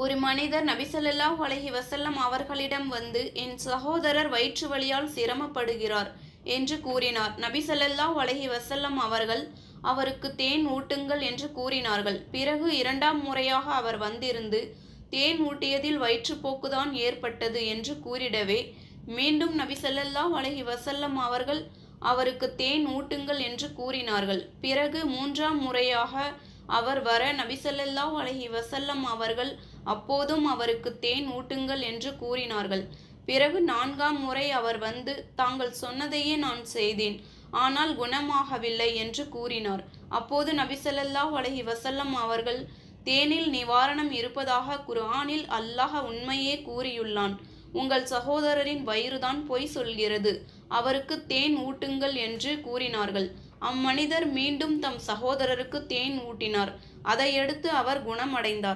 ஒரு மனிதர் நபி ஸல்லல்லாஹு அலைஹி வஸல்லம் அவர்களிடம் வந்து, என் சகோதரர் வயிற்று வலியால் சிரமப்படுகிறார் என்று கூறினார். நபி ஸல்லல்லாஹு அலைஹி வஸல்லம் அவர்கள் அவருக்கு தேன் ஊட்டுங்கள் என்று கூறினார்கள். பிறகு இரண்டாம் முறையாக அவர் வந்திருந்து, தேன் ஊட்டியதில் வயிற்றுப்போக்குதான் ஏற்பட்டது என்று கூறிடவே, மீண்டும் நபி ஸல்லல்லாஹு அலைஹி வஸல்லம் அவர்கள் அவருக்கு தேன் ஊட்டுங்கள் என்று கூறினார்கள். பிறகு மூன்றாம் முறையாக அவர் வர நபி ஸல்லல்லாஹு அலைஹி வஸல்லம் அவர்கள் அப்போதும் அவருக்கு தேன் ஊட்டுங்கள் என்று கூறினார்கள். பிறகு நான்காம் முறை அவர் வந்து, தாங்கள் சொன்னதையே நான் செய்தேன், ஆனால் குணமாகவில்லை என்று கூறினார். அப்போது நபி ஸல்லல்லாஹு அலைஹி வஸல்லம் அவர்கள், தேனில் நிவாரணம் இருப்பதாக குர்ஆனில் அல்லாஹ் உண்மையே கூறியுள்ளான். உங்கள் சகோதரரின் வயிறுதான் பொய் சொல்கிறது, அவருக்கு தேன் ஊட்டுங்கள் என்று கூறினார்கள். அம்மனிதர் மீண்டும் தம் சகோதரருக்கு தேன் ஊட்டினார். அதையடுத்து அவர் குணமடைந்தார்.